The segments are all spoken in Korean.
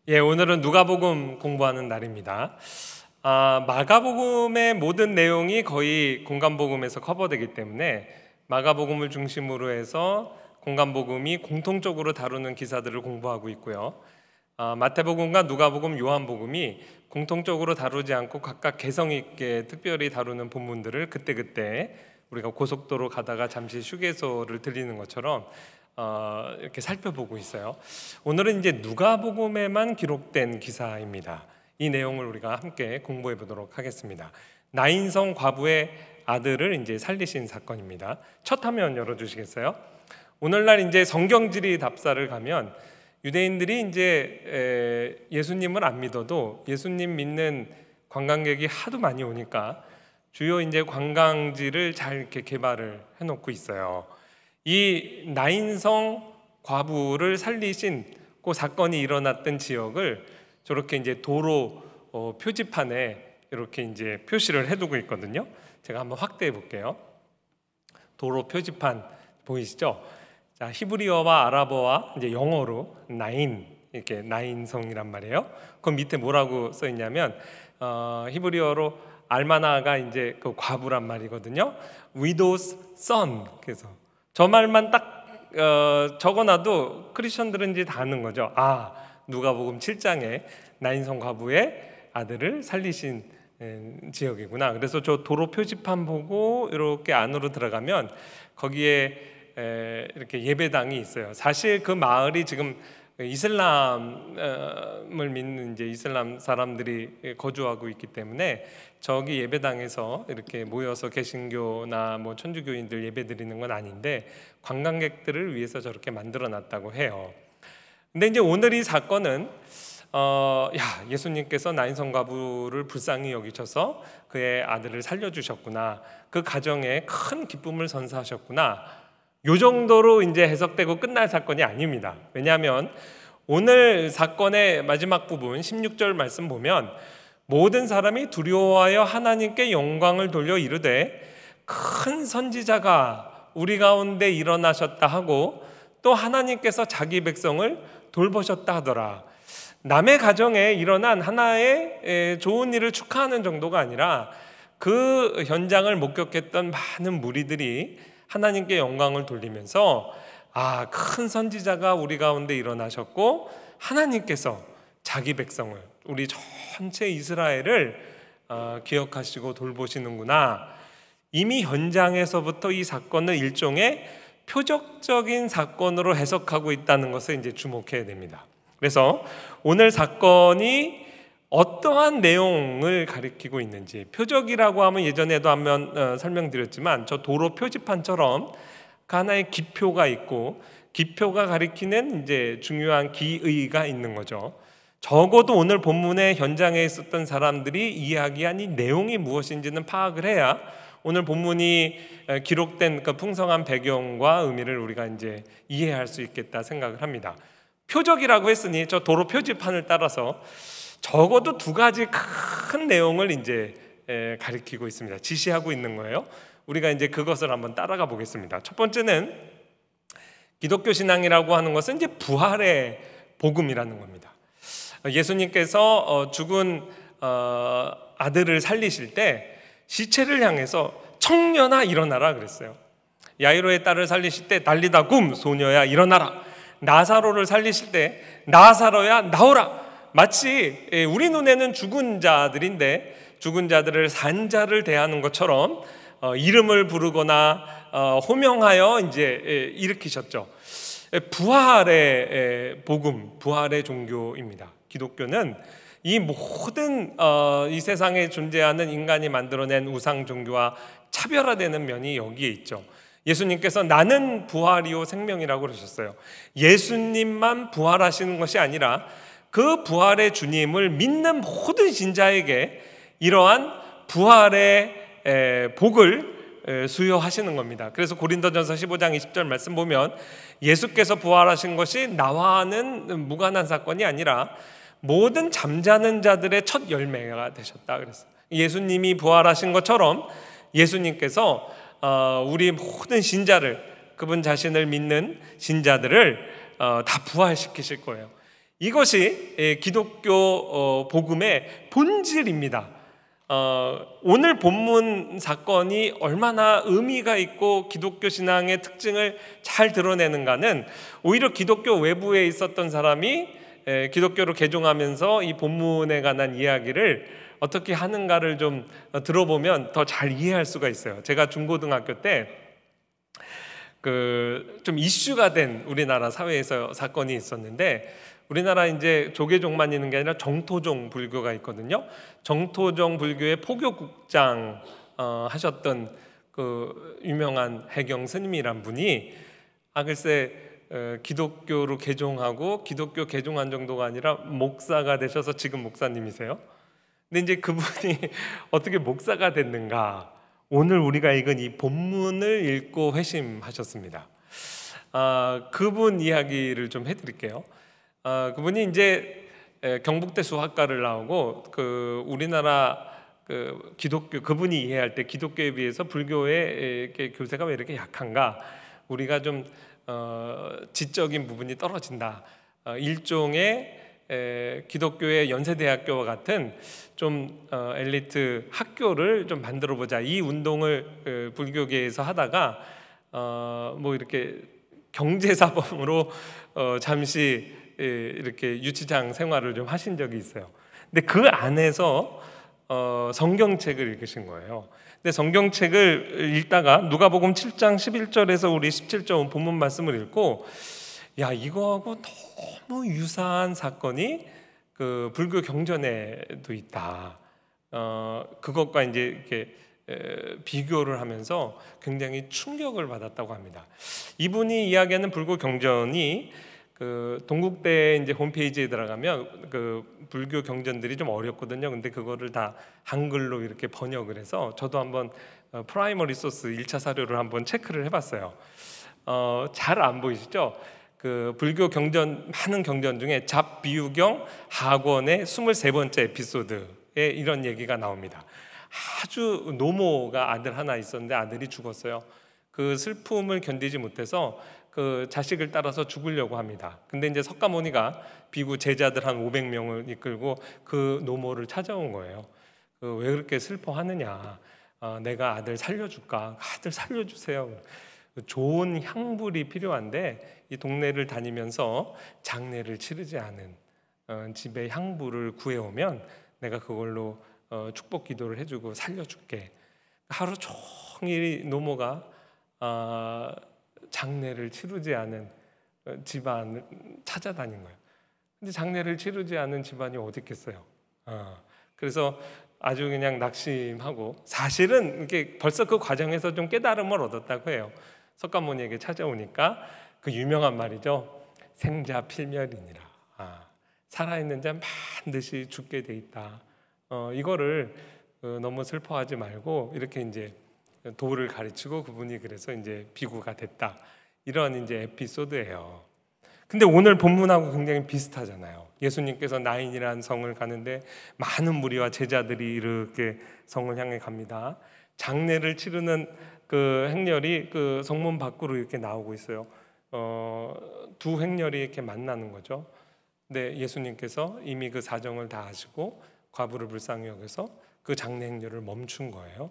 오늘은 누가복음 공부하는 날입니다. 마가복음의 모든 내용이 거의 공간복음에서 커버되기 때문에 마가복음을 중심으로 해서 공간복음이 공통적으로 다루는 기사들을 공부하고 있고요. 마태복음과 누가복음, 요한복음이 공통적으로 다루지 않고 각각 개성 있게 특별히 다루는 본문들을 그때그때 우리가 고속도로 가다가 잠시 휴게소를 들리는 것처럼 이렇게 살펴보고 있어요. 오늘은 이제 누가복음에만 기록된 기사입니다. 이 내용을 우리가 함께 공부해 보도록 하겠습니다. 나인성 과부의 아들을 이제 살리신 사건입니다. 첫 화면 열어주시겠어요? 오늘날 이제 성경지리 답사를 가면 유대인들이 이제 예수님을 안 믿어도 예수님 믿는 관광객이 하도 많이 오니까 주요 이제 관광지를 잘 이렇게 개발을 해놓고 있어요. 이 나인성 과부를 살리신 그 사건이 일어났던 지역을 저렇게 이제 도로 표지판에 이렇게 이제 표시를 해두고 있거든요. 제가 한번 확대해 볼게요. 도로 표지판 보이시죠? 자, 히브리어와 아랍어와 이제 영어로 나인 이렇게 나인성이란 말이에요. 그 밑에 뭐라고 써 있냐면 히브리어로 알마나가 이제 그 과부란 말이거든요. Widow's son. 그래서 저 말만 딱 적어놔도 크리스천들은 이제 다 아는 거죠. 누가복음 7장에 나인성 과부의 아들을 살리신 지역이구나. 그래서 저 도로 표지판 보고 이렇게 안으로 들어가면 거기에 이렇게 예배당이 있어요. 사실 그 마을이 지금 이슬람을 믿는 이제 이슬람 사람들이 거주하고 있기 때문에 저기 예배당에서 이렇게 모여서 개신교나 뭐 천주교인들 예배 드리는 건 아닌데 관광객들을 위해서 저렇게 만들어 놨다고 해요. 근데 이제 오늘 이 사건은 예수님께서 나인성 과부를 불쌍히 여기셔서 그의 아들을 살려주셨구나, 그 가정에 큰 기쁨을 선사하셨구나, 요 정도로 이제 해석되고 끝날 사건이 아닙니다. 왜냐하면 오늘 사건의 마지막 부분 16절 말씀 보면 모든 사람이 두려워하여 하나님께 영광을 돌려 이르되 큰 선지자가 우리 가운데 일어나셨다 하고 또 하나님께서 자기 백성을 돌보셨다 하더라. 남의 가정에 일어난 하나의 좋은 일을 축하하는 정도가 아니라 그 현장을 목격했던 많은 무리들이 하나님께 영광을 돌리면서 큰 선지자가 우리 가운데 일어나셨고 하나님께서 자기 백성을, 우리 전체 이스라엘을 기억하시고 돌보시는구나. 이미 현장에서부터 이 사건을 일종의 표적적인 사건으로 해석하고 있다는 것을 이제 주목해야 됩니다. 그래서 오늘 사건이 어떠한 내용을 가리키고 있는지, 표적이라고 하면 예전에도 한번 설명드렸지만 저 도로 표지판처럼 그 하나의 기표가 있고 기표가 가리키는 이제 중요한 기의가 있는 거죠. 적어도 오늘 본문의 현장에 있었던 사람들이 이야기한 이 내용이 무엇인지는 파악을 해야 오늘 본문이 기록된 그 풍성한 배경과 의미를 우리가 이제 이해할 수 있겠다 생각을 합니다. 표적이라고 했으니 저 도로 표지판을 따라서 적어도 두 가지 큰 내용을 이제 가리키고 있습니다. 지시하고 있는 거예요. 우리가 이제 그것을 한번 따라가 보겠습니다. 첫 번째는 기독교 신앙이라고 하는 것은 이제 부활의 복음이라는 겁니다. 예수님께서 죽은 아들을 살리실 때 시체를 향해서 청년아 일어나라 그랬어요. 야이로의 딸을 살리실 때 달리다 굼 소녀야 일어나라. 나사로를 살리실 때 나사로야 나오라. 마치 우리 눈에는 죽은 자들인데 죽은 자들을 산 자를 대하는 것처럼 이름을 부르거나 호명하여 이제 일으키셨죠. 부활의 복음, 부활의 종교입니다. 기독교는 이 모든 이 세상에 존재하는 인간이 만들어낸 우상 종교와 차별화되는 면이 여기에 있죠. 예수님께서 나는 부활이요 생명이라고 그러셨어요. 예수님만 부활하시는 것이 아니라 그 부활의 주님을 믿는 모든 신자에게 이러한 부활의 복을 수여하시는 겁니다. 그래서 고린도전서 15장 20절 말씀 보면 예수께서 부활하신 것이 나와는 무관한 사건이 아니라 모든 잠자는 자들의 첫 열매가 되셨다 그랬어요. 예수님이 부활하신 것처럼 예수님께서 우리 모든 신자를, 그분 자신을 믿는 신자들을 다 부활시키실 거예요. 이것이 기독교 복음의 본질입니다. 오늘 본문 사건이 얼마나 의미가 있고 기독교 신앙의 특징을 잘 드러내는가는 오히려 기독교 외부에 있었던 사람이 기독교로 개종하면서 이 본문에 관한 이야기를 어떻게 하는가를 좀 들어보면 더 잘 이해할 수가 있어요. 제가 중고등학교 때 좀 이슈가 된 우리나라 사회에서 사건이 있었는데, 우리나라 이제 조계종만 있는 게 아니라 정토종 불교가 있거든요. 정토종 불교의 포교국장 하셨던 그 유명한 해경 스님이란 분이 글쎄 기독교로 개종하고 기독교 개종한 정도가 아니라 목사가 되셔서 지금 목사님이세요. 근데 이제 그분이 어떻게 목사가 됐는가? 오늘 우리가 읽은 이 본문을 읽고 회심하셨습니다. 그분 이야기를 좀 해드릴게요. 그분이 이제 경북대 수학과를 나오고 우리나라 기독교, 그분이 이해할 때 기독교에 비해서 불교의 교세가 왜 이렇게 약한가? 우리가 좀 지적인 부분이 떨어진다. 일종의 기독교의 연세대학교와 같은 좀 엘리트 학교를 좀 만들어 보자. 이 운동을 불교계에서 하다가 뭐 이렇게 경제사범으로 잠시 이렇게 유치장 생활을 좀 하신 적이 있어요. 근데 그 안에서 성경책을 읽으신 거예요. 근데 성경책을 읽다가 누가복음 7장 11절에서 우리 17절 본문 말씀을 읽고, 야, 이거하고 너무 유사한 사건이 그 불교 경전에도 있다. 그것과 이제 이렇게 비교를 하면서 굉장히 충격을 받았다고 합니다. 이분이 이야기하는 불교 경전이 그 동국대 이제 홈페이지에 들어가면 그 불교 경전들이 좀 어렵거든요. 근데 그거를 다 한글로 이렇게 번역을 해서 저도 한번 프라이머리 소스 1차 사료를 한번 체크를 해봤어요. 잘 안 보이시죠? 그 불교 경전, 많은 경전 중에 잡비유경 하권의 23번째 에피소드에 이런 얘기가 나옵니다. 아주 노모가 아들 하나 있었는데 아들이 죽었어요. 그 슬픔을 견디지 못해서 그 자식을 따라서 죽으려고 합니다. 근데 이제 석가모니가 비구 제자들 한 500명을 이끌고 그 노모를 찾아온 거예요. 왜 그렇게 슬퍼하느냐? 내가 아들 살려줄까? 아들 살려주세요. 좋은 향불이 필요한데 이 동네를 다니면서 장례를 치르지 않은 집에 향불을 구해오면 내가 그걸로 축복 기도를 해주고 살려줄게. 하루 종일 노모가 장례를 치르지 않은 집안을 찾아다닌 거예요. 근데 장례를 치르지 않은 집안이 어디 있겠어요? 그래서 아주 그냥 낙심하고, 사실은 이렇게 벌써 그 과정에서 좀 깨달음을 얻었다고 해요. 석가모니에게 찾아오니까 그 유명한 말이죠. 생자 필멸이니라. 살아있는 자 반드시 죽게 돼 있다. 이거를 너무 슬퍼하지 말고 이렇게 이제 도를 가르치고 그분이 그래서 이제 비구가 됐다. 이런 이제 에피소드예요. 근데 오늘 본문하고 굉장히 비슷하잖아요. 예수님께서 나인이라는 성을 가는데 많은 무리와 제자들이 이렇게 성을 향해 갑니다. 장례를 치르는 그 행렬이 그 성문 밖으로 이렇게 나오고 있어요. 두 행렬이 이렇게 만나는 거죠. 근데 예수님께서 이미 그 사정을 다 아시고 과부를 불쌍히 여겨서 그 장례 행렬을 멈춘 거예요.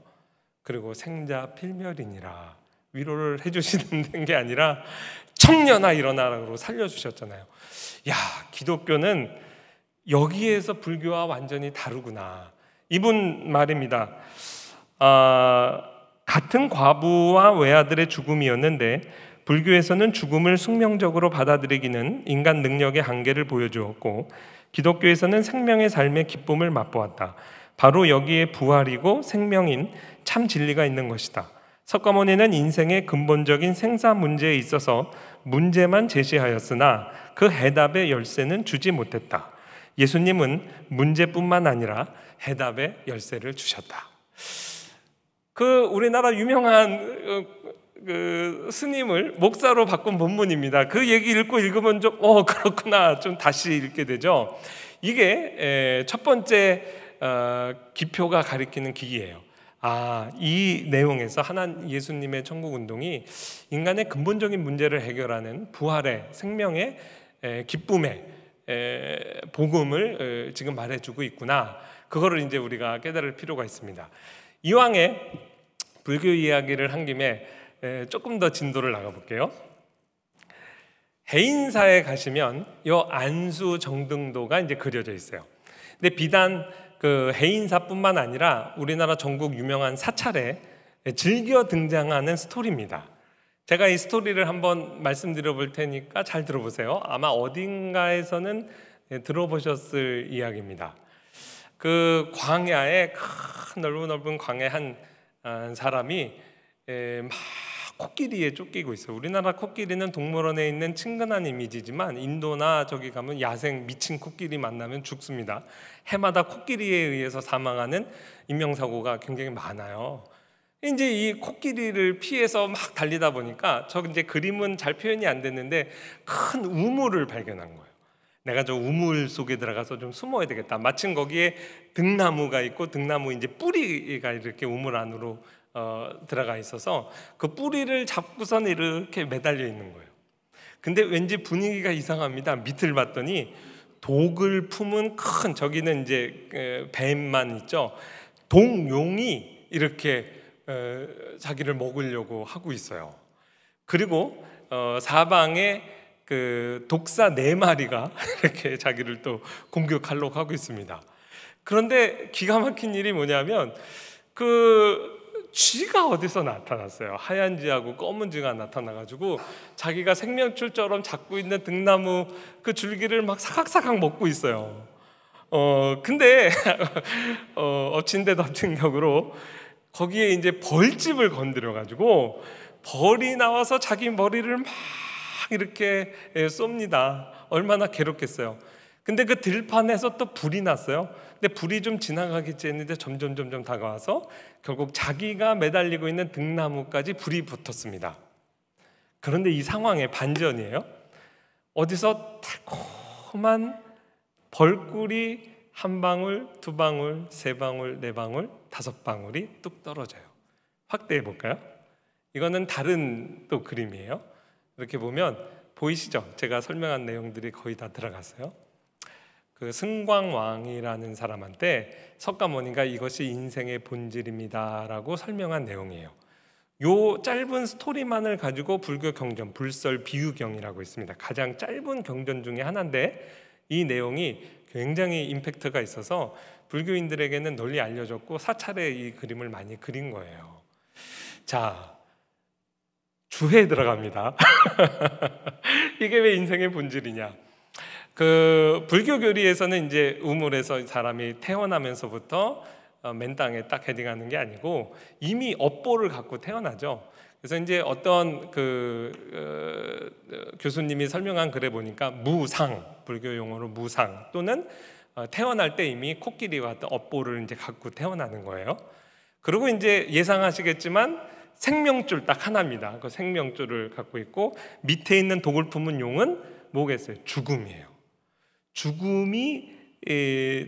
그리고 생자 필멸이니라, 위로를 해주시는 게 아니라 청년아 일어나라고 살려주셨잖아요. 야, 기독교는 여기에서 불교와 완전히 다르구나. 이분 말입니다. 같은 과부와 외아들의 죽음이었는데 불교에서는 죽음을 숙명적으로 받아들이기는 인간 능력의 한계를 보여주었고, 기독교에서는 생명의 삶의 기쁨을 맛보았다. 바로 여기에 부활이고 생명인 참 진리가 있는 것이다. 석가모니는 인생의 근본적인 생사 문제에 있어서 문제만 제시하였으나 그 해답의 열쇠는 주지 못했다. 예수님은 문제뿐만 아니라 해답의 열쇠를 주셨다. 그 우리나라 유명한 그 스님을 목사로 바꾼 본문입니다. 그 얘기 읽고 읽으면 좀 그렇구나, 좀 다시 읽게 되죠. 이게 첫 번째 기표가 가리키는 기기예요. 이 내용에서 예수님의 천국운동이 인간의 근본적인 문제를 해결하는 부활의 생명의 기쁨의 복음을 지금 말해주고 있구나. 그거를 이제 우리가 깨달을 필요가 있습니다. 이왕에 불교 이야기를 한 김에 조금 더 진도를 나가볼게요. 해인사에 가시면 요 안수 정등도가 이제 그려져 있어요. 근데 비단 그 해인사뿐만 아니라 우리나라 전국 유명한 사찰에 즐겨 등장하는 스토리입니다. 제가 이 스토리를 한번 말씀드려 볼 테니까 잘 들어보세요. 아마 어딘가에서는 들어보셨을 이야기입니다. 그 광야에 큰 넓은 광야에 한 사람이 막 코끼리에 쫓기고 있어요. 우리나라 코끼리는 동물원에 있는 친근한 이미지지만 인도나 저기 가면 야생 미친 코끼리 만나면 죽습니다. 해마다 코끼리에 의해서 사망하는 인명사고가 굉장히 많아요. 이제 이 코끼리를 피해서 막 달리다 보니까 저 이제 그림은 잘 표현이 안 됐는데 큰 우물을 발견한 거예요. 내가 저 우물 속에 들어가서 좀 숨어야 되겠다. 마침 거기에 등나무가 있고 등나무 이제 뿌리가 이렇게 우물 안으로 들어가 있어서 그 뿌리를 잡고선 이렇게 매달려 있는 거예요. 근데 왠지 분위기가 이상합니다. 밑을 봤더니 독을 품은 큰, 저기는 이제 뱀만 있죠. 동용이 이렇게 자기를 먹으려고 하고 있어요. 그리고 사방에 그 독사 4마리가 이렇게 자기를 또 공격하려고 하고 있습니다. 그런데 기가 막힌 일이 뭐냐면 그 쥐가 어디서 나타났어요. 하얀 쥐하고 검은 쥐가 나타나가지고 자기가 생명줄처럼 잡고 있는 등나무 그 줄기를 막 사각사각 먹고 있어요. 근데 엎친 데 덮친 격으로 거기에 이제 벌집을 건드려가지고 벌이 나와서 자기 머리를 막 이렇게 쏩니다. 얼마나 괴롭겠어요. 근데 그 들판에서 또 불이 났어요. 근데 불이 좀 지나가겠지 했는데 점점 다가와서 결국 자기가 매달리고 있는 등나무까지 불이 붙었습니다. 그런데 이 상황의 반전이에요. 어디서 달콤한 벌꿀이 한 방울, 2방울, 3방울, 4방울, 5방울이 뚝 떨어져요. 확대해 볼까요? 이거는 다른 또 그림이에요. 이렇게 보면 보이시죠? 제가 설명한 내용들이 거의 다 들어갔어요. 그 승광왕이라는 사람한테 석가모니가 이것이 인생의 본질입니다라고 설명한 내용이에요. 요 짧은 스토리만을 가지고 불교 경전, 불설 비유경이라고 있습니다. 가장 짧은 경전 중에 하나인데 이 내용이 굉장히 임팩트가 있어서 불교인들에게는 널리 알려졌고 사찰에 이 그림을 많이 그린 거예요. 자, 주회에 들어갑니다. 이게 왜 인생의 본질이냐? 그 불교 교리에서는 이제 우물에서 사람이 태어나면서부터 맨 땅에 딱 헤딩하는 게 아니고 이미 업보를 갖고 태어나죠. 그래서 이제 어떤 교수님이 설명한 글에 보니까 무상, 불교 용어로 무상 또는 태어날 때 이미 코끼리와 같은 업보를 이제 갖고 태어나는 거예요. 그리고 이제 예상하시겠지만 생명줄 딱 하나입니다. 그 생명줄을 갖고 있고 밑에 있는 독을 품은 용은 뭐겠어요? 죽음이에요. 죽음이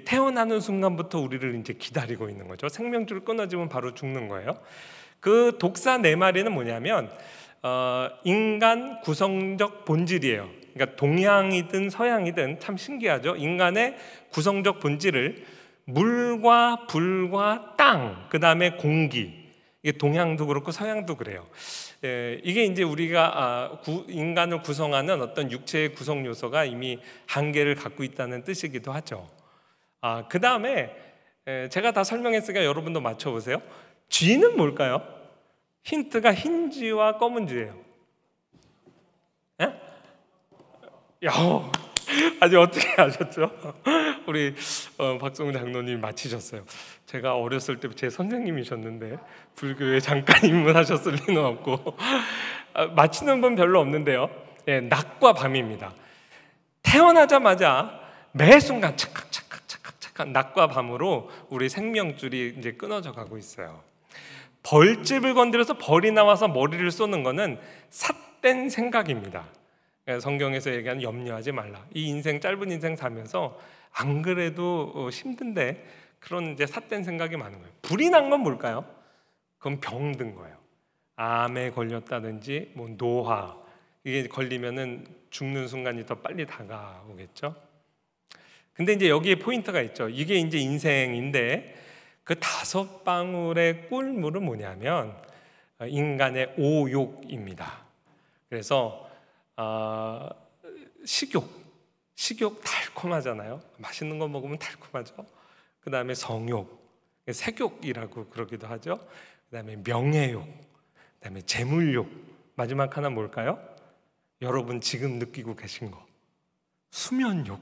태어나는 순간부터 우리를 이제 기다리고 있는 거죠. 생명줄 끊어지면 바로 죽는 거예요. 그 독사 4마리는 뭐냐면 인간 구성적 본질이에요. 그러니까 동양이든 서양이든 참 신기하죠. 인간의 구성적 본질을 물과 불과 땅, 그 다음에 공기, 이게 동양도 그렇고 서양도 그래요. 이게 이제 우리가 인간을 구성하는 어떤 육체의 구성 요소가 이미 한계를 갖고 있다는 뜻이기도 하죠. 그 다음에 제가 다 설명했으니까 여러분도 맞춰보세요. 쥐는 뭘까요? 힌트가 흰 쥐와 검은 쥐예요. 예? 야, 아주 어떻게 아셨죠? 우리 박성우 장로님 맞히셨어요. 제가 어렸을 때 제 선생님이셨는데 불교에 잠깐 입문하셨을 리는 없고 맞히는 분 별로 없는데요. 예, 낮과 밤입니다. 태어나자마자 매 순간 착각 낮과 밤으로 우리 생명줄이 이제 끊어져 가고 있어요. 벌집을 건드려서 벌이 나와서 머리를 쏘는 거는 삿된 생각입니다. 성경에서 얘기하는 염려하지 말라. 이 인생 짧은 인생 살면서 안 그래도 힘든데 그런 이제 삿된 생각이 많은 거예요. 불이 난 건 뭘까요? 그건 병든 거예요. 암에 걸렸다든지 뭐 노화, 이게 걸리면은 죽는 순간이 더 빨리 다가오겠죠. 근데 이제 여기에 포인트가 있죠. 이게 이제 인생인데 그 5방울의 꿀물은 뭐냐면 인간의 오욕입니다. 그래서 식욕 달콤하잖아요. 맛있는 거 먹으면 달콤하죠. 그 다음에 성욕, 색욕이라고 그러기도 하죠. 그 다음에 명예욕, 그 다음에 재물욕, 마지막 하나 뭘까요? 여러분 지금 느끼고 계신 거, 수면욕.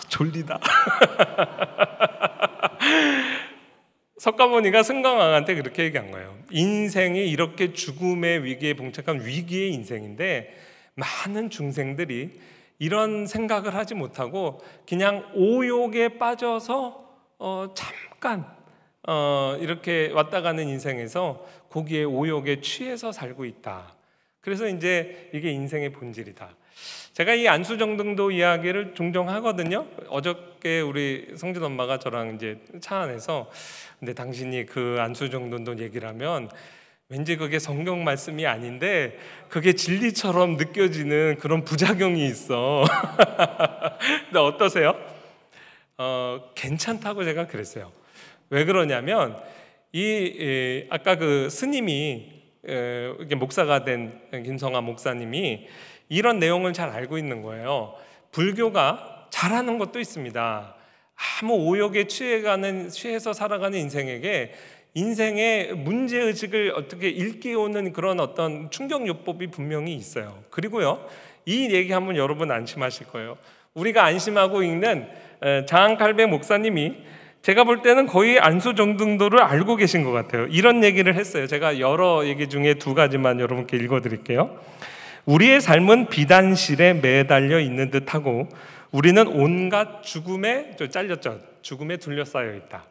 졸리다. 석가모니가 승강왕한테 그렇게 얘기한 거예요. 인생이 이렇게 죽음의 위기에 봉착한 위기의 인생인데 많은 중생들이 이런 생각을 하지 못하고 그냥 오욕에 빠져서 잠깐 이렇게 왔다 가는 인생에서 거기에 오욕에 취해서 살고 있다. 그래서 이제 이게 인생의 본질이다. 제가 이 안수정등도 이야기를 종종 하거든요. 어저께 우리 성진 엄마가 저랑 이제 차 안에서 근데 당신이 그 안수정등도 얘기를 하면 왠지 그게 성경 말씀이 아닌데 그게 진리처럼 느껴지는 그런 부작용이 있어. 근데 어떠세요? 괜찮다고 제가 그랬어요. 왜 그러냐면 아까 그 스님이 이게 목사가 된 김성하 목사님이 이런 내용을 잘 알고 있는 거예요. 불교가 잘하는 것도 있습니다. 아무 오욕에 취해서 살아가는 인생에게 인생의 문제의식을 어떻게 일깨우는 그런 어떤 충격요법이 분명히 있어요. 그리고요, 이 얘기하면 여러분 안심하실 거예요. 우리가 안심하고 읽는 장한칼뱅 목사님이 제가 볼 때는 거의 안수정등도를 알고 계신 것 같아요. 이런 얘기를 했어요. 제가 여러 얘기 중에 2가지만 여러분께 읽어드릴게요. 우리의 삶은 비단실에 매달려 있는 듯하고 우리는 온갖 죽음에 잘렸죠. 죽음에 둘러싸여 있다.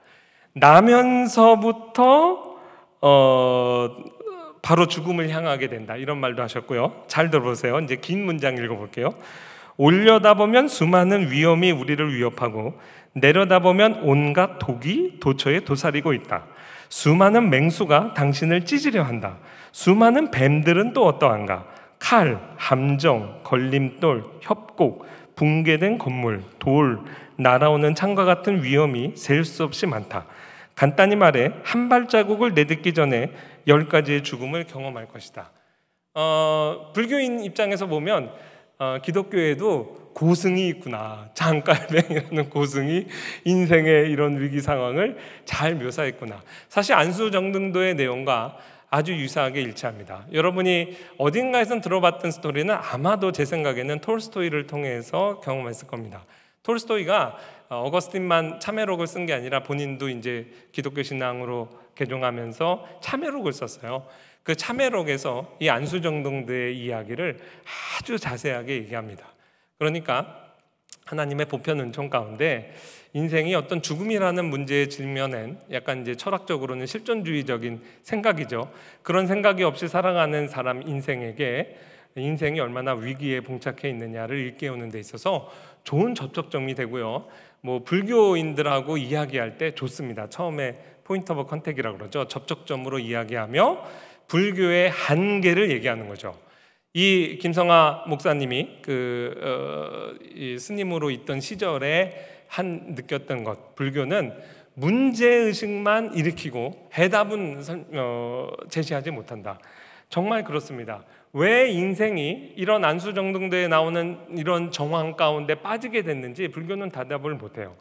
나면서부터 바로 죽음을 향하게 된다. 이런 말도 하셨고요. 잘 들어보세요. 이제 긴 문장 읽어볼게요. 올려다보면 수많은 위험이 우리를 위협하고 내려다보면 온갖 독이 도처에 도사리고 있다. 수많은 맹수가 당신을 찢으려 한다. 수많은 뱀들은 또 어떠한가? 칼, 함정, 걸림돌, 협곡, 붕괴된 건물, 돌, 날아오는 창과 같은 위험이 셀 수 없이 많다. 간단히 말해 한 발자국을 내딛기 전에 10가지의 죽음을 경험할 것이다. 불교인 입장에서 보면 기독교에도 고승이 있구나. 장깔뱅이라는 고승이 인생의 이런 위기 상황을 잘 묘사했구나. 사실 안수정등도의 내용과 아주 유사하게 일치합니다. 여러분이 어딘가에선 들어봤던 스토리는 아마도 제 생각에는 톨스토이를 통해서 경험했을 겁니다. 톨스토이가 어거스틴만 참회록을 쓴 게 아니라 본인도 이제 기독교 신앙으로 개종하면서 참회록을 썼어요. 그 참회록에서 이 안수정등도의 이야기를 아주 자세하게 얘기합니다. 그러니까 하나님의 보편 은총 가운데 인생이 어떤 죽음이라는 문제에 직면한 약간 이제 철학적으로는 실존주의적인 생각이죠. 그런 생각이 없이 살아가는 사람 인생에게 인생이 얼마나 위기에 봉착해 있느냐를 일깨우는 데 있어서 좋은 접촉점이 되고요. 뭐 불교인들하고 이야기할 때 좋습니다. 처음에 포인트 오브 컨택이라고 그러죠. 접촉점으로 이야기하며 불교의 한계를 얘기하는 거죠. 이 김성하 목사님이 이 스님으로 있던 시절에 느꼈던 것, 불교는 문제의식만 일으키고 해답은 제시하지 못한다. 정말 그렇습니다. 왜 인생이 이런 안수정등도에 나오는 이런 정황 가운데 빠지게 됐는지 불교는 대답을 못해요.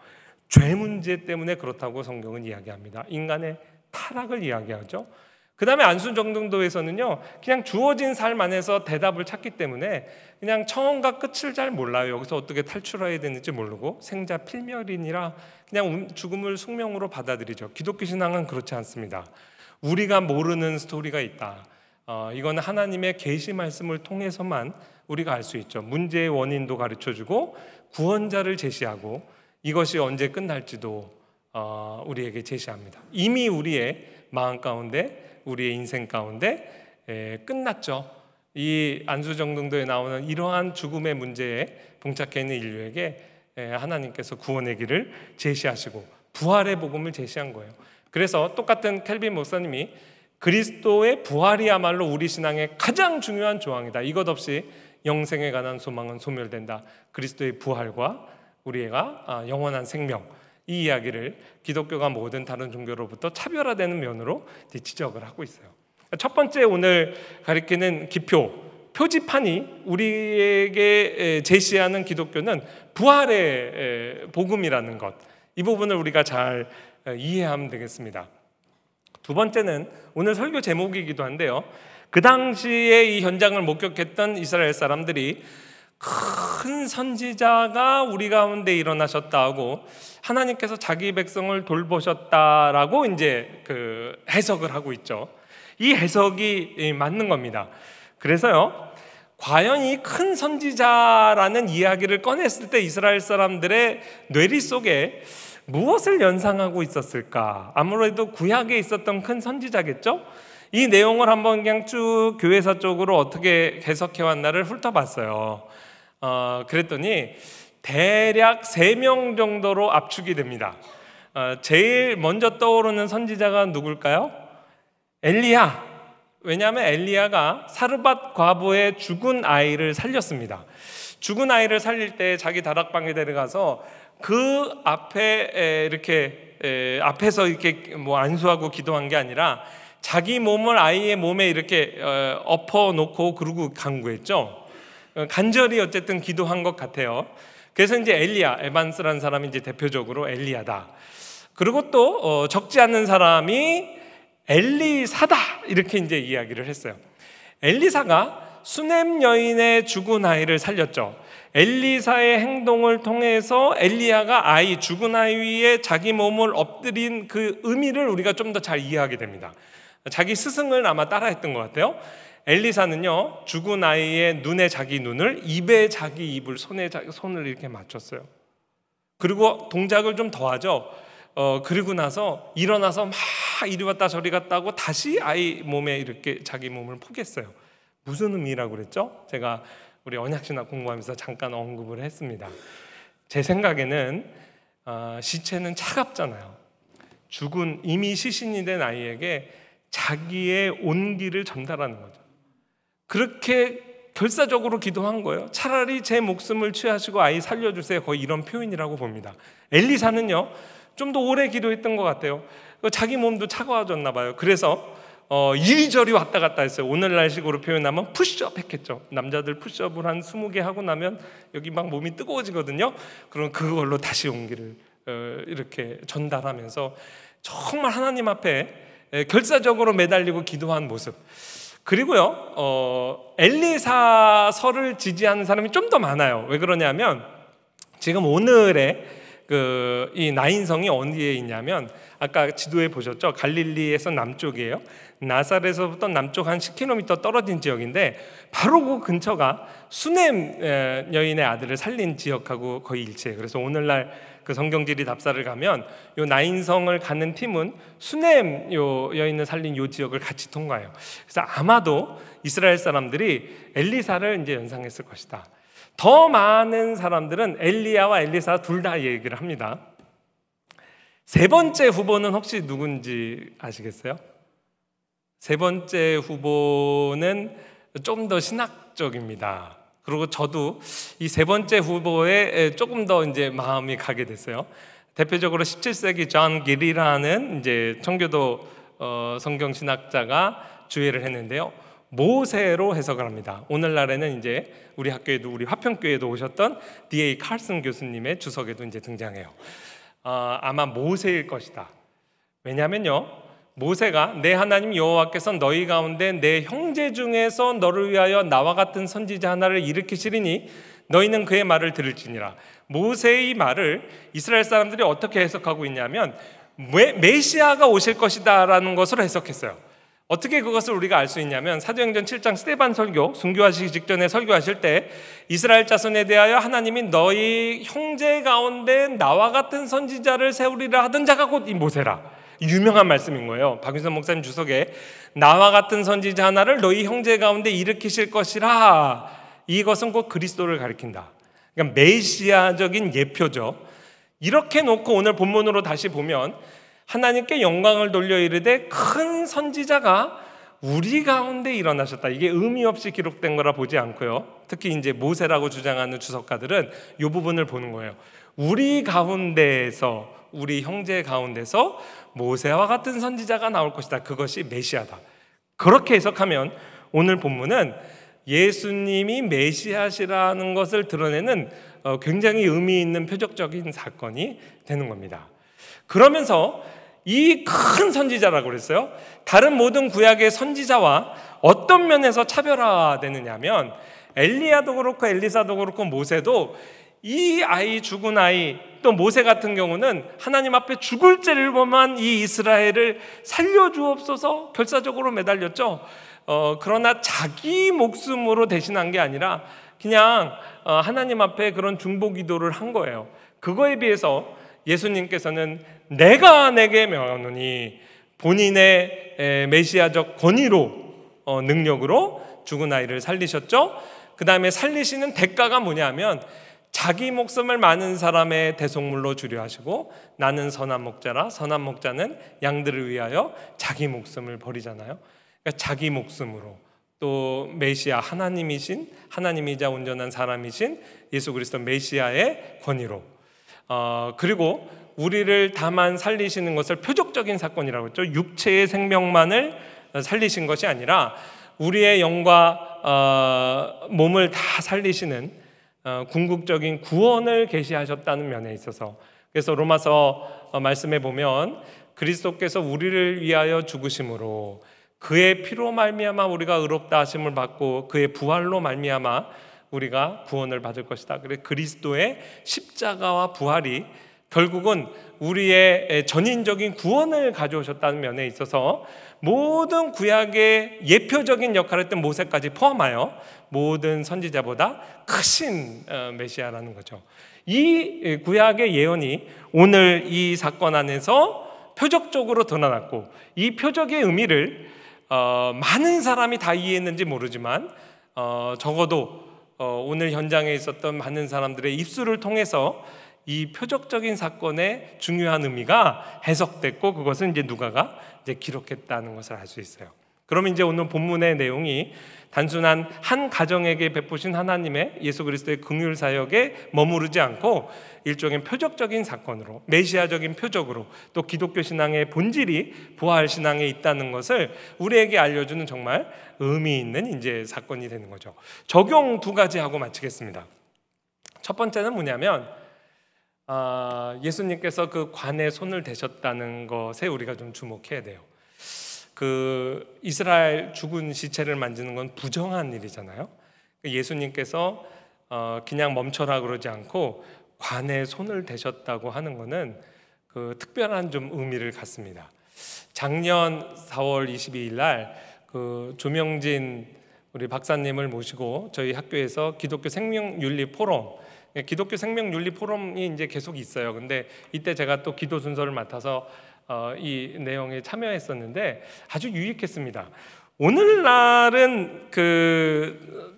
죄 문제 때문에 그렇다고 성경은 이야기합니다. 인간의 타락을 이야기하죠. 그 다음에 안수정등도에서는요, 그냥 주어진 삶 안에서 대답을 찾기 때문에 그냥 처음과 끝을 잘 몰라요. 여기서 어떻게 탈출해야 되는지 모르고 생자 필멸이니라 그냥 죽음을 숙명으로 받아들이죠. 기독교 신앙은 그렇지 않습니다. 우리가 모르는 스토리가 있다. 이건 하나님의 계시 말씀을 통해서만 우리가 알 수 있죠. 문제의 원인도 가르쳐주고 구원자를 제시하고 이것이 언제 끝날지도 우리에게 제시합니다. 이미 우리의 마음 가운데 우리의 인생 가운데 끝났죠. 이 안수정등도에 나오는 이러한 죽음의 문제에 봉착해 있는 인류에게 하나님께서 구원의 길을 제시하시고 부활의 복음을 제시한 거예요. 그래서 똑같은 켈빈 목사님이 그리스도의 부활이야말로 우리 신앙의 가장 중요한 조항이다. 이것 없이 영생에 관한 소망은 소멸된다. 그리스도의 부활과 우리가 영원한 생명, 이 이야기를 기독교가 모든 다른 종교로부터 차별화되는 면으로 지적을 하고 있어요. 첫 번째 오늘 가리키는 표지판이 우리에게 제시하는 기독교는 부활의 복음이라는 것, 이 부분을 우리가 잘 이해하면 되겠습니다. 두 번째는 오늘 설교 제목이기도 한데요, 그 당시에 이 현장을 목격했던 이스라엘 사람들이 큰 선지자가 우리 가운데 일어나셨다 하고 하나님께서 자기 백성을 돌보셨다라고 이제 해석을 하고 있죠. 이 해석이 맞는 겁니다. 그래서요, 과연 이 큰 선지자라는 이야기를 꺼냈을 때 이스라엘 사람들의 뇌리 속에 무엇을 연상하고 있었을까? 아무래도 구약에 있었던 큰 선지자겠죠? 이 내용을 한번 그냥 쭉 교회사 쪽으로 어떻게 해석해 왔나를 훑어봤어요. 그랬더니 대략 3명 정도로 압축이 됩니다. 제일 먼저 떠오르는 선지자가 누굴까요? 엘리야. 왜냐하면 엘리야가 사르밧 과부의 죽은 아이를 살렸습니다. 죽은 아이를 살릴 때 자기 다락방에 데려가서 그 앞에 앞에서 이렇게 뭐 안수하고 기도한 게 아니라 자기 몸을 아이의 몸에 이렇게 엎어놓고 그러고 간구했죠. 간절히 어쨌든 기도한 것 같아요. 그래서 이제 엘리야, 에반스라는 사람이 이제 대표적으로 엘리야다. 그리고 또 적지 않은 사람이 엘리사다, 이렇게 이제 이야기를 했어요. 엘리사가 수넴 여인의 죽은 아이를 살렸죠. 엘리사의 행동을 통해서 엘리야가 죽은 아이 위에 자기 몸을 엎드린 그 의미를 우리가 좀 더 잘 이해하게 됩니다. 자기 스승을 아마 따라했던 것 같아요. 엘리사는요, 죽은 아이의 눈에 자기 눈을, 입에 자기 입을, 손에 손을 이렇게 맞췄어요. 그리고 동작을 좀 더하죠. 그리고 나서 일어나서 막 이리 왔다 저리 갔다 하고 다시 아이 몸에 이렇게 자기 몸을 포겠어요. 무슨 의미라고 그랬죠? 제가 우리 언약신학 공부하면서 잠깐 언급을 했습니다. 제 생각에는 시체는 차갑잖아요. 죽은 이미 시신이 된 아이에게 자기의 온기를 전달하는 거죠. 그렇게 결사적으로 기도한 거예요. 차라리 제 목숨을 취하시고 아이 살려주세요. 거의 이런 표현이라고 봅니다. 엘리사는요, 좀 더 오래 기도했던 것 같아요. 자기 몸도 차가워졌나 봐요. 그래서 이리저리 왔다 갔다 했어요. 오늘날식으로 표현하면 푸시업 했겠죠. 남자들 푸시업을 한 20개 하고 나면 여기 막 몸이 뜨거워지거든요. 그럼 그걸로 다시 온기를 이렇게 전달하면서 정말 하나님 앞에 결사적으로 매달리고 기도한 모습. 그리고요, 엘리사설을 지지하는 사람이 좀 더 많아요. 왜 그러냐면 지금 오늘의 이 나인성이 어디에 있냐면 아까 지도에 보셨죠? 갈릴리에서 남쪽이에요. 나사렛에서부터 남쪽 한 10km 떨어진 지역인데 바로 그 근처가 수넴 여인의 아들을 살린 지역하고 거의 일치해요. 그래서 오늘날 그 성경지리 답사를 가면 요 나인성을 가는 팀은 수넴 여인을 살린 요 지역을 같이 통과해요. 그래서 아마도 이스라엘 사람들이 엘리사를 이제 연상했을 것이다. 더 많은 사람들은 엘리야와 엘리사 둘 다 얘기를 합니다. 세 번째 후보는 혹시 누군지 아시겠어요? 세 번째 후보는 좀 더 신학적입니다. 그리고 저도 이 세 번째 후보에 조금 더 이제 마음이 가게 됐어요. 대표적으로 17세기 존 길이라는 이제 청교도 성경 신학자가 주의를 했는데요. 모세로 해석을 합니다. 오늘날에는 이제 우리 학교에도, 우리 화평교회에도 오셨던 D.A. 칼슨 교수님의 주석에도 이제 등장해요. 아마 모세일 것이다. 왜냐하면요, 모세가 내 하나님 여호와께서 너희 가운데 내 형제 중에서 너를 위하여 나와 같은 선지자 하나를 일으키시리니 너희는 그의 말을 들을지니라. 모세의 말을 이스라엘 사람들이 어떻게 해석하고 있냐면 메시아가 오실 것이다 라는 것으로 해석했어요. 어떻게 그것을 우리가 알 수 있냐면 사도행전 7장 스데반 설교, 순교하시기 직전에 설교하실 때 이스라엘 자손에 대하여 하나님이 너희 형제 가운데 나와 같은 선지자를 세우리라 하던 자가 곧 이 모세라. 유명한 말씀인 거예요. 박윤선 목사님 주석에 나와 같은 선지자 하나를 너희 형제 가운데 일으키실 것이라. 이것은 곧 그리스도를 가리킨다. 그러니까 메시아적인 예표죠. 이렇게 놓고 오늘 본문으로 다시 보면 하나님께 영광을 돌려 이르되 큰 선지자가 우리 가운데 일어나셨다. 이게 의미 없이 기록된 거라 보지 않고요. 특히 이제 모세라고 주장하는 주석가들은 이 부분을 보는 거예요. 우리 가운데에서, 우리 형제 가운데서 모세와 같은 선지자가 나올 것이다. 그것이 메시아다. 그렇게 해석하면 오늘 본문은 예수님이 메시아시라는 것을 드러내는 굉장히 의미 있는 표적적인 사건이 되는 겁니다. 그러면서 이 큰 선지자라고 그랬어요. 다른 모든 구약의 선지자와 어떤 면에서 차별화되느냐 하면 엘리야도 그렇고 엘리사도 그렇고 모세도 이 아이, 죽은 아이, 또 모세 같은 경우는 하나님 앞에 죽을 죄를 범한 이 이스라엘을 살려주옵소서 결사적으로 매달렸죠. 그러나 자기 목숨으로 대신한 게 아니라 그냥 하나님 앞에 그런 중보 기도를 한 거예요. 그거에 비해서 예수님께서는 내가 내게 명하노니 본인의 메시아적 권위로, 능력으로 죽은 아이를 살리셨죠. 그 다음에 살리시는 대가가 뭐냐면 자기 목숨을 많은 사람의 대속물로 주려 하시고, 나는 선한 목자라, 선한 목자는 양들을 위하여 자기 목숨을 버리잖아요. 그러니까 자기 목숨으로, 또 메시아, 하나님이자 온전한 사람이신 예수 그리스도 메시아의 권위로, 그리고 우리를 다만 살리시는 것을 표적적인 사건이라고 했죠. 육체의 생명만을 살리신 것이 아니라 우리의 영과 몸을 다 살리시는 궁극적인 구원을 계시하셨다는 면에 있어서, 그래서 로마서 말씀에 보면 그리스도께서 우리를 위하여 죽으심으로 그의 피로 말미암아 우리가 의롭다 하심을 받고 그의 부활로 말미암아 우리가 구원을 받을 것이다. 그래서 그리스도의 십자가와 부활이 결국은 우리의 전인적인 구원을 가져오셨다는 면에 있어서 모든 구약의 예표적인 역할을 했던 모세까지 포함하여 모든 선지자보다 크신 메시아라는 거죠. 이 구약의 예언이 오늘 이 사건 안에서 표적적으로 드러났고, 이 표적의 의미를 많은 사람이 다 이해했는지 모르지만 적어도 오늘 현장에 있었던 많은 사람들의 입술을 통해서 이 표적적인 사건의 중요한 의미가 해석됐고, 그것은 이제 누가가 이제 기록했다는 것을 알 수 있어요. 그러면 이제 오늘 본문의 내용이 단순한 한 가정에게 베푸신 하나님의 예수 그리스도의 긍휼 사역에 머무르지 않고 일종의 표적적인 사건으로, 메시아적인 표적으로, 또 기독교 신앙의 본질이 부활 신앙에 있다는 것을 우리에게 알려주는 정말 의미 있는 이제 사건이 되는 거죠. 적용 두 가지 하고 마치겠습니다. 첫 번째는 뭐냐면 예수님께서 그 관에 손을 대셨다는 것에 우리가 좀 주목해야 돼요. 그 이스라엘 죽은 시체를 만지는 건 부정한 일이잖아요. 예수님께서 그냥 멈춰라 그러지 않고 관에 손을 대셨다고 하는 것은 그 특별한 좀 의미를 갖습니다. 작년 4월 22일 날 그 조명진 우리 박사님을 모시고 저희 학교에서 기독교 생명윤리 포럼, 기독교 생명윤리 포럼이 이제 계속 있어요. 근데 이때 제가 또 기도 순서를 맡아서 이 내용에 참여했었는데 아주 유익했습니다. 오늘날은 그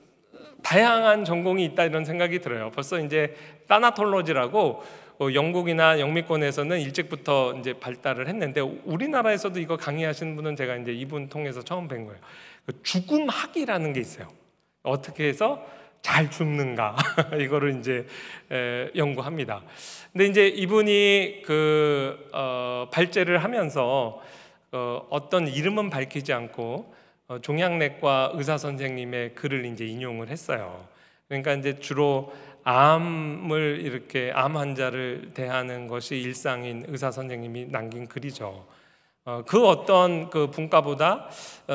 다양한 전공이 있다 이런 생각이 들어요. 벌써 이제 타나톨로지라고 영국이나 영미권에서는 일찍부터 이제 발달을 했는데, 우리나라에서도 이거 강의하시는 분은 제가 이제 이분 통해서 처음 뵌 거예요. 죽음학이라는 게 있어요. 어떻게 해서 잘 죽는가 이거를 이제 연구합니다. 근데 이제 이분이 그 발제를 하면서 어떤 이름은 밝히지 않고 종양내과 의사 선생님의 글을 이제 인용을 했어요. 그러니까 이제 주로 암을 이렇게 암 환자를 대하는 것이 일상인 의사 선생님이 남긴 글이죠. 그 어떤 그 분과보다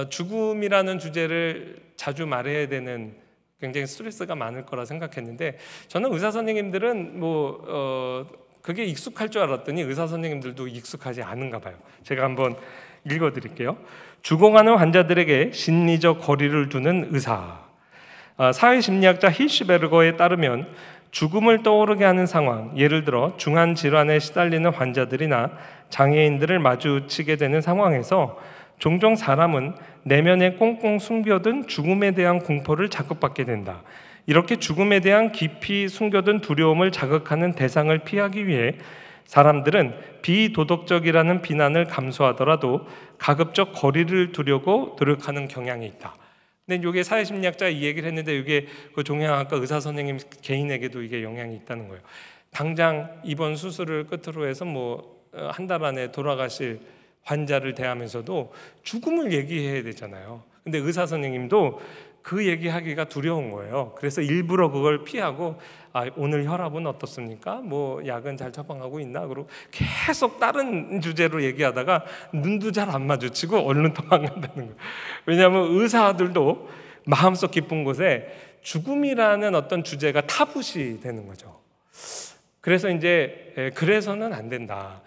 죽음이라는 주제를 자주 말해야 되는 굉장히 스트레스가 많을 거라 생각했는데, 저는 의사 선생님들은 그게 익숙할 줄 알았더니 의사 선생님들도 익숙하지 않은가 봐요. 제가 한번 읽어드릴게요. 죽어가는 환자들에게 심리적 거리를 두는 의사. 사회심리학자 히슈베르거에 따르면 죽음을 떠오르게 하는 상황, 예를 들어 중한 질환에 시달리는 환자들이나 장애인들을 마주치게 되는 상황에서 종종 사람은 내면에 꽁꽁 숨겨둔 죽음에 대한 공포를 자극받게 된다. 이렇게 죽음에 대한 깊이 숨겨둔 두려움을 자극하는 대상을 피하기 위해 사람들은 비도덕적이라는 비난을 감수하더라도 가급적 거리를 두려고 노력하는 경향이 있다. 근데 이게 사회심리학자가 이 얘기를 했는데, 이게 그 종양학과 의사 선생님 개인에게도 이게 영향이 있다는 거예요. 당장 입원 수술을 끝으로 해서 뭐 한 달 안에 돌아가실 환자를 대하면서도 죽음을 얘기해야 되잖아요. 근데 의사 선생님도 그 얘기하기가 두려운 거예요. 그래서 일부러 그걸 피하고 오늘 혈압은 어떻습니까? 뭐 약은 잘 처방하고 있나? 그러고 계속 다른 주제로 얘기하다가 눈도 잘 안 마주치고 얼른 도망간다는 거예요. 왜냐하면 의사들도 마음속 깊은 곳에 죽음이라는 어떤 주제가 타부시 되는 거죠. 그래서 이제 그래서는 안 된다.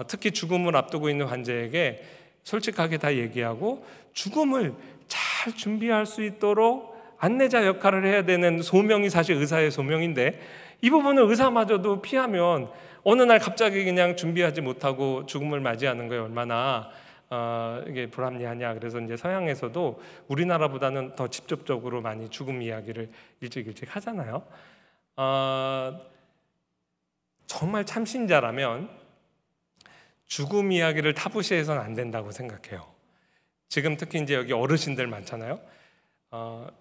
특히 죽음을 앞두고 있는 환자에게 솔직하게 다 얘기하고 죽음을 잘 준비할 수 있도록 안내자 역할을 해야 되는 소명이 사실 의사의 소명인데, 이 부분을 의사마저도 피하면 어느 날 갑자기 그냥 준비하지 못하고 죽음을 맞이하는 거에 얼마나 이게 불합리하냐. 그래서 이제 서양에서도 우리나라보다는 더 직접적으로 많이 죽음 이야기를 일찍 하잖아요. 정말 참신자라면 죽음 이야기를 타부시해서는 안 된다고 생각해요. 지금 특히 이제 여기 어르신들 많잖아요.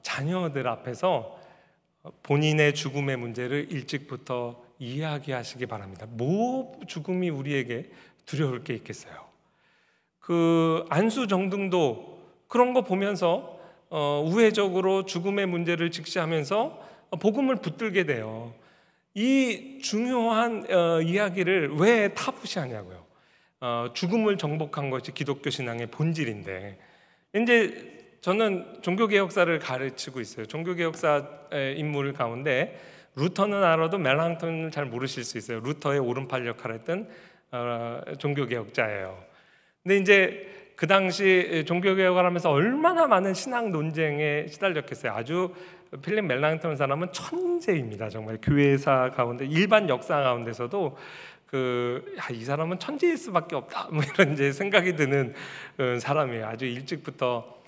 자녀들 앞에서 본인의 죽음의 문제를 일찍부터 이야기하시기 바랍니다. 뭐 죽음이 우리에게 두려울 게 있겠어요. 그 안수정등도 그런 거 보면서 우회적으로 죽음의 문제를 직시하면서 복음을 붙들게 돼요. 이 중요한 이야기를 왜 타부시하냐고요. 죽음을 정복한 것이 기독교 신앙의 본질인데, 이제 저는 종교개혁사를 가르치고 있어요. 종교개혁사의 인물 가운데 루터는 알아도 멜랑톤을 잘 모르실 수 있어요. 루터의 오른팔 역할을 했던 종교개혁자예요. 근데 이제 그 당시 종교개혁을 하면서 얼마나 많은 신학 논쟁에 시달렸겠어요. 아주 필립 멜랑톤 사람은 천재입니다. 정말 교회사 가운데 일반 역사 가운데서도 이 사람은 천재일 수밖에 없다, 뭐 이런 이제 생각이 드는 사람이에요. 아주 일찍부터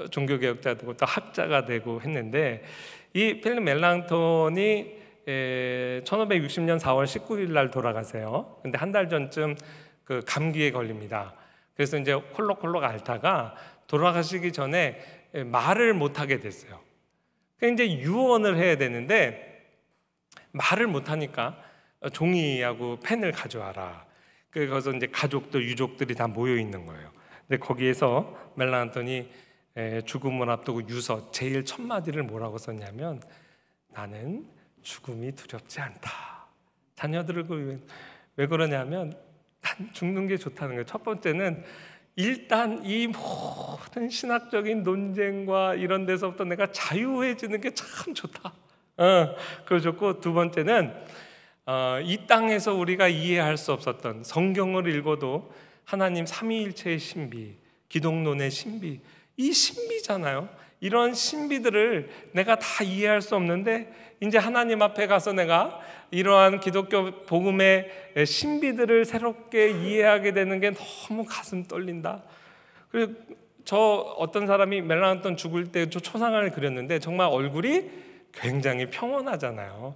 종교개혁자 되고 또 학자가 되고 했는데, 이 필립 멜랑톤이 1560년 4월 19일 날 돌아가세요. 근데 한 달 전쯤 감기에 걸립니다. 그래서 이제 콜록콜록 앓다가 돌아가시기 전에 말을 못하게 됐어요. 그러니까 이제 유언을 해야 되는데 말을 못하니까 종이하고 펜을 가져와라. 그래서 이제 가족들, 유족들이 다 모여 있는 거예요. 근데 거기에서 멜랑톤이 죽음을 앞두고 유서 제일 첫 마디를 뭐라고 썼냐면, 나는 죽음이 두렵지 않다. 자녀들을 왜 그러냐면 난 죽는 게 좋다는 거예요. 첫 번째는 일단 이 모든 신학적인 논쟁과 이런 데서부터 내가 자유해지는 게 참 좋다. 그거 좋고, 두 번째는 이 땅에서 우리가 이해할 수 없었던, 성경을 읽어도 하나님 삼위일체의 신비, 기독론의 신비, 이 신비잖아요. 이런 신비들을 내가 다 이해할 수 없는데 이제 하나님 앞에 가서 내가 이러한 기독교 복음의 신비들을 새롭게 이해하게 되는 게 너무 가슴 떨린다. 그리고 저 어떤 사람이 멜랑톤 죽을 때 저 초상화를 그렸는데 정말 얼굴이 굉장히 평온하잖아요.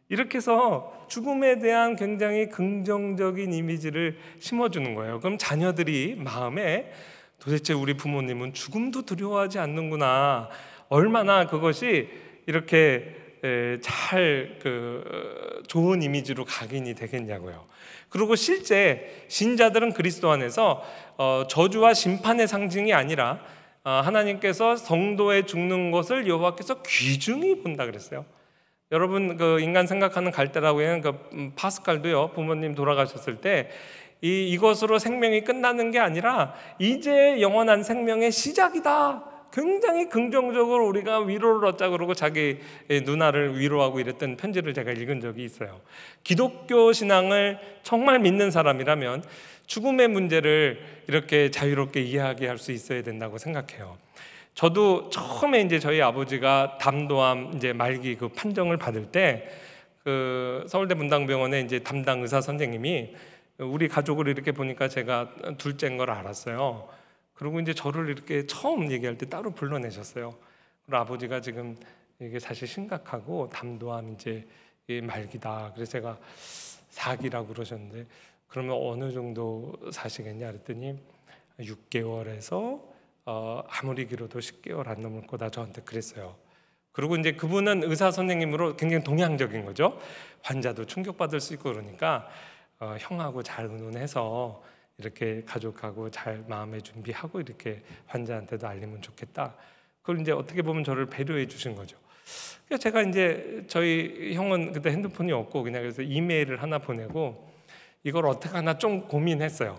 이렇게 해서 죽음에 대한 굉장히 긍정적인 이미지를 심어주는 거예요. 그럼 자녀들이 마음에 도대체 우리 부모님은 죽음도 두려워하지 않는구나, 얼마나 그것이 이렇게 잘 좋은 이미지로 각인이 되겠냐고요. 그리고 실제 신자들은 그리스도 안에서 저주와 심판의 상징이 아니라 하나님께서 성도의 죽는 것을 여호와께서 귀중히 본다 그랬어요. 여러분 인간 생각하는 갈대라고 하는 파스칼도요, 부모님 돌아가셨을 때 이것으로 생명이 끝나는 게 아니라 이제 영원한 생명의 시작이다, 굉장히 긍정적으로 우리가 위로를 얻자 그러고 자기 누나를 위로하고 이랬던 편지를 제가 읽은 적이 있어요. 기독교 신앙을 정말 믿는 사람이라면 죽음의 문제를 이렇게 자유롭게 이야기할 수 있어야 된다고 생각해요. 저도 처음에 이제 저희 아버지가 담도암 이제 말기 판정을 받을 때 서울대 문당병원에 이제 담당 의사 선생님이 우리 가족을 이렇게 보니까 제가 둘째인 걸 알았어요. 그리고 이제 저를 이렇게 처음 얘기할 때 따로 불러내셨어요. 그리고 아버지가 지금 이게 사실 심각하고 담도암 이제 말기다. 그래서 제가 4기라고 그러셨는데, 그러면 어느 정도 사시겠냐 그랬더니 6개월에서 아무리 길어도 10개월 안 넘을 거다, 저한테 그랬어요. 그리고 이제 그분은 의사 선생님으로 굉장히 동양적인 거죠. 환자도 충격받을 수 있고 그러니까 형하고 잘 의논해서 이렇게 가족하고 잘 마음의 준비하고 이렇게 환자한테도 알리면 좋겠다. 그걸 이제 어떻게 보면 저를 배려해 주신 거죠. 그래서 제가 이제 저희 형은 그때 핸드폰이 없고 그냥 그래서 이메일을 하나 보내고 이걸 어떻게 하나 좀 고민했어요.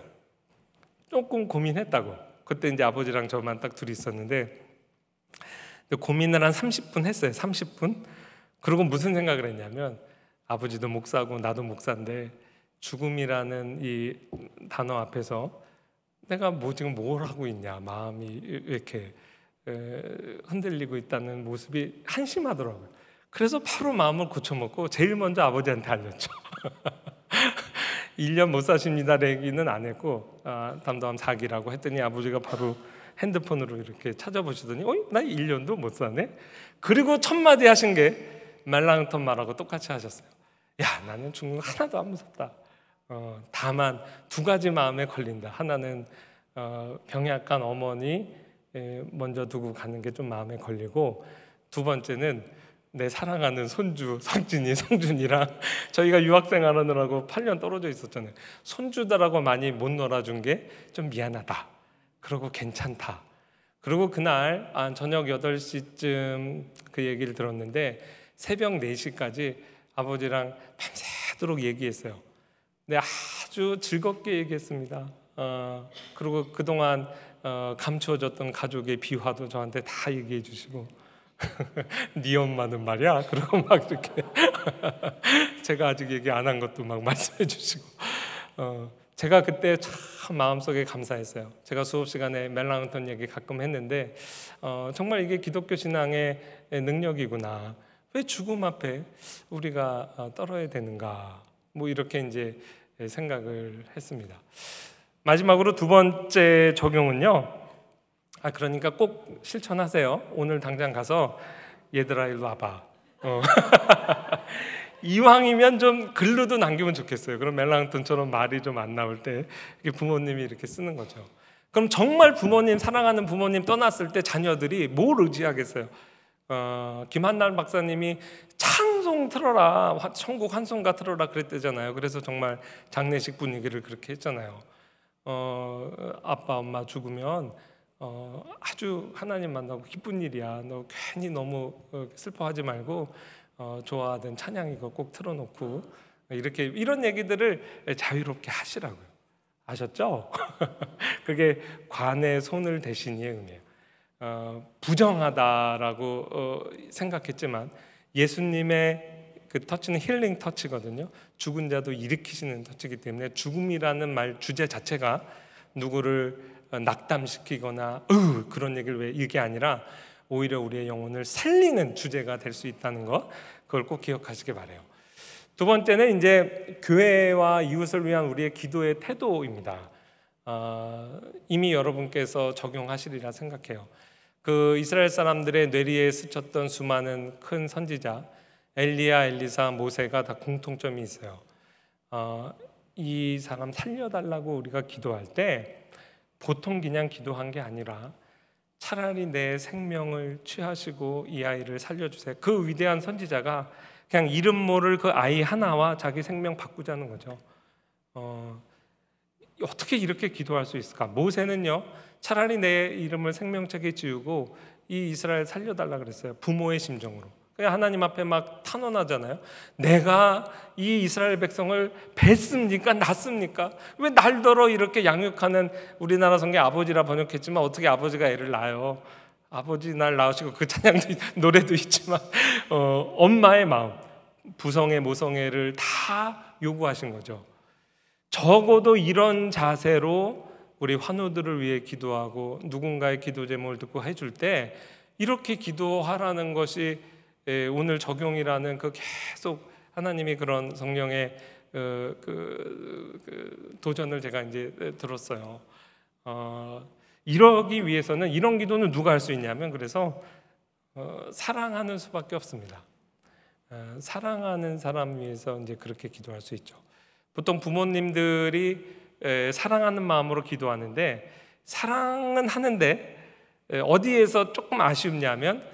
조금 고민했다고. 그때 이제 아버지랑 저만 딱 둘이 있었는데 고민을 한 30분 했어요. 30분. 그리고 무슨 생각을 했냐면 아버지도 목사고 나도 목사인데 죽음이라는 이 단어 앞에서 내가 지금 뭘 하고 있냐, 마음이 이렇게 흔들리고 있다는 모습이 한심하더라고요. 그래서 바로 마음을 고쳐먹고 제일 먼저 아버지한테 알렸죠. 1년 못 사십니다 얘기는 안 했고 담담 사기라고 했더니 아버지가 바로 핸드폰으로 이렇게 찾아보시더니 나 1년도 못 사네. 그리고 첫 마디 하신 게 말랑턴 말하고 똑같이 하셨어요. 야, 나는 죽는 거 하나도 안 무섭다. 다만 두 가지 마음에 걸린다. 하나는 병약한 어머니 먼저 두고 가는 게 좀 마음에 걸리고, 두 번째는 내 사랑하는 손주 성진이, 성준이랑 저희가 유학생활 하느라고 8년 떨어져 있었잖아요. 손주들하고 많이 못 놀아준 게 좀 미안하다. 그러고 괜찮다. 그리고 그날 저녁 8시쯤 그 얘기를 들었는데 새벽 4시까지 아버지랑 밤새도록 얘기했어요. 네, 아주 즐겁게 얘기했습니다. 그리고 그동안 감추어졌던 가족의 비화도 저한테 다 얘기해 주시고 네 엄마는 말이야. 그리고 막 이렇게 제가 아직 얘기 안 한 것도 막 말씀해 주시고 제가 그때 참 마음속에 감사했어요. 제가 수업 시간에 멜랑턴 얘기 가끔 했는데 정말 이게 기독교 신앙의 능력이구나. 왜 죽음 앞에 우리가 떨어야 되는가? 뭐 이렇게 이제 생각을 했습니다. 마지막으로 두 번째 적용은요. 그러니까 꼭 실천하세요. 오늘 당장 가서 얘들아 일로 와봐. 이왕이면 좀 글로도 남기면 좋겠어요. 그럼 멜랑턴처럼 말이 좀 안 나올 때 부모님이 이렇게 쓰는 거죠. 그럼 정말 부모님, 사랑하는 부모님 떠났을 때 자녀들이 뭘 의지하겠어요? 김한날 박사님이 찬송 틀어라, 천국 환송가 틀어라 그랬대잖아요. 그래서 정말 장례식 분위기를 그렇게 했잖아요. 아빠 엄마 죽으면 아주 하나님 만나고 기쁜 일이야. 너 괜히 너무 슬퍼하지 말고 좋아하던 찬양 이거 꼭 틀어놓고 이렇게 이런 얘기들을 자유롭게 하시라고요. 아셨죠? 그게 관의 손을 대신이의 의미예요. 부정하다라고 생각했지만 예수님의 그 터치는 힐링 터치거든요. 죽은 자도 일으키시는 터치이기 때문에 죽음이라는 말 주제 자체가 누구를 낙담시키거나 그런 얘기를 왜 이게 아니라 오히려 우리의 영혼을 살리는 주제가 될 수 있다는 것, 그걸 꼭 기억하시기 바라요. 두 번째는 이제 교회와 이웃을 위한 우리의 기도의 태도입니다. 이미 여러분께서 적용하시리라 생각해요. 그 이스라엘 사람들의 뇌리에 스쳤던 수많은 큰 선지자 엘리야, 엘리사, 모세가 다 공통점이 있어요. 이 사람 살려달라고 우리가 기도할 때 보통 그냥 기도한 게 아니라 차라리 내 생명을 취하시고 이 아이를 살려주세요. 그 위대한 선지자가 그냥 이름 모를 그 아이 하나와 자기 생명 바꾸자는 거죠. 어떻게 이렇게 기도할 수 있을까? 모세는요, 차라리 내 이름을 생명책에 지우고 이 이스라엘 살려달라 그랬어요. 부모의 심정으로. 그냥 하나님 앞에 막 탄원하잖아요. 내가 이 이스라엘 백성을 뱄습니까? 낳습니까? 왜 날더러 이렇게 양육하는, 우리나라 성경에 아버지라 번역했지만 어떻게 아버지가 애를 낳아요? 아버지 날 낳으시고 그 찬양도 노래도 있지만 엄마의 마음, 부성애 모성애를 다 요구하신 거죠. 적어도 이런 자세로 우리 환우들을 위해 기도하고 누군가의 기도 제목을 듣고 해줄 때 이렇게 기도하라는 것이 오늘 적용이라는 그 계속 하나님이 그런 성령의 도전을 제가 이제 들었어요. 이러기 위해서는 이런 기도는 누가 할 수 있냐면 그래서 사랑하는 수밖에 없습니다. 사랑하는 사람 위해서 이제 그렇게 기도할 수 있죠. 보통 부모님들이 사랑하는 마음으로 기도하는데 사랑은 하는데 어디에서 조금 아쉽냐면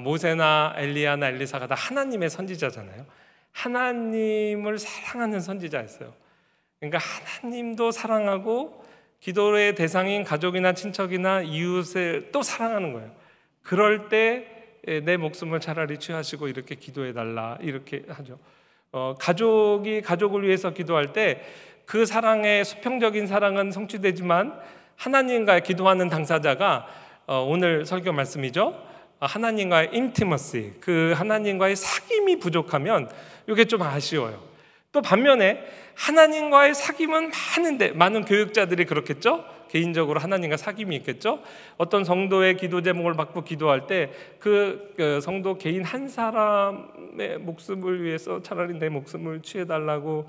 모세나 엘리야나 엘리사가 다 하나님의 선지자잖아요. 하나님을 사랑하는 선지자였어요. 그러니까 하나님도 사랑하고 기도의 대상인 가족이나 친척이나 이웃을 또 사랑하는 거예요. 그럴 때 내 목숨을 차라리 취하시고 이렇게 기도해달라 이렇게 하죠. 가족이 가족을 위해서 기도할 때 그 사랑의 수평적인 사랑은 성취되지만 하나님과 기도하는 당사자가 오늘 설교 말씀이죠. 하나님과의 인티머시, 그 하나님과의 사귐이 부족하면 이게 좀 아쉬워요. 또 반면에 하나님과의 사귐은 많은데, 많은 교육자들이 그렇겠죠. 개인적으로 하나님과 사귐이 있겠죠. 어떤 성도의 기도 제목을 받고 기도할 때 그 성도 개인 한 사람의 목숨을 위해서 차라리 내 목숨을 취해달라고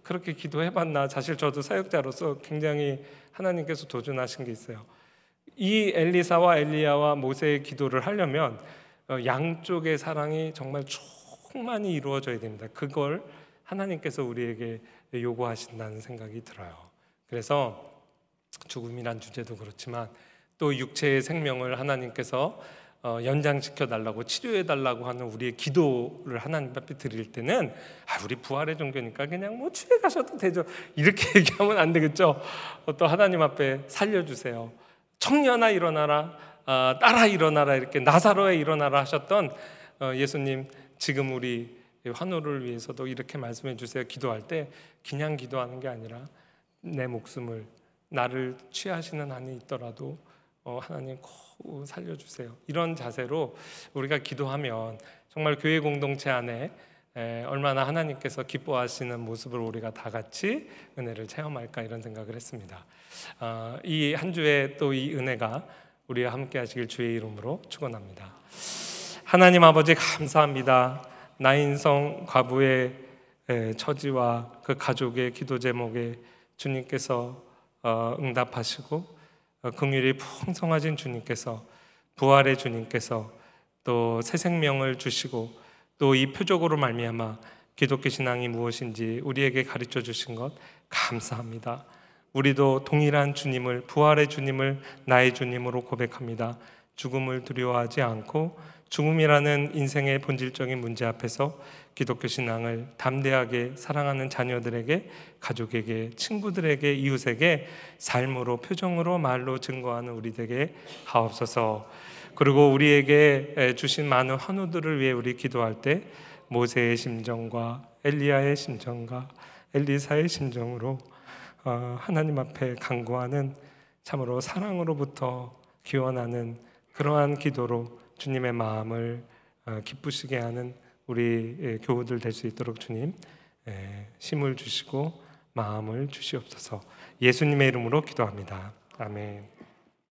그렇게 기도해봤나. 사실 저도 사역자로서 굉장히 하나님께서 도전하신 게 있어요. 이 엘리사와 엘리야와 모세의 기도를 하려면 양쪽의 사랑이 정말 충만히 이루어져야 됩니다. 그걸 하나님께서 우리에게 요구하신다는 생각이 들어요. 그래서 죽음이란 주제도 그렇지만 또 육체의 생명을 하나님께서 연장시켜 달라고, 치료해 달라고 하는 우리의 기도를 하나님 앞에 드릴 때는 우리 부활의 종교니까 그냥 뭐 집에 가셔도 되죠 이렇게 얘기하면 안 되겠죠. 또 하나님 앞에 살려주세요. 청년아 일어나라, 딸아 일어나라, 이렇게 나사로에 일어나라 하셨던 예수님, 지금 우리 환우를 위해서도 이렇게 말씀해 주세요. 기도할 때 그냥 기도하는 게 아니라 내 목숨을, 나를 취하시는 한이 있더라도 하나님 꼭 살려주세요. 이런 자세로 우리가 기도하면 정말 교회 공동체 안에 얼마나 하나님께서 기뻐하시는 모습을 우리가 다 같이 은혜를 체험할까, 이런 생각을 했습니다. 이 한 주에 또 이 은혜가 우리와 함께 하시길 주의 이름으로 축원합니다. 하나님 아버지 감사합니다. 나인성 과부의 처지와 그 가족의 기도 제목에 주님께서 응답하시고, 긍휼이 풍성하신 주님께서, 부활의 주님께서 또 새 생명을 주시고, 또 이 표적으로 말미암아 기독교 신앙이 무엇인지 우리에게 가르쳐 주신 것 감사합니다. 우리도 동일한 주님을, 부활의 주님을 나의 주님으로 고백합니다. 죽음을 두려워하지 않고 죽음이라는 인생의 본질적인 문제 앞에서 기독교 신앙을 담대하게 사랑하는 자녀들에게, 가족에게, 친구들에게, 이웃에게 삶으로, 표정으로, 말로 증거하는 우리에게 하옵소서. 그리고 우리에게 주신 많은 환우들을 위해 우리 기도할 때 모세의 심정과 엘리야의 심정과 엘리사의 심정으로 하나님 앞에 간구하는, 참으로 사랑으로부터 기원하는 그러한 기도로 주님의 마음을 기쁘시게 하는 우리 교우들 될 수 있도록 주님 힘을 주시고 마음을 주시옵소서. 예수님의 이름으로 기도합니다. 아멘.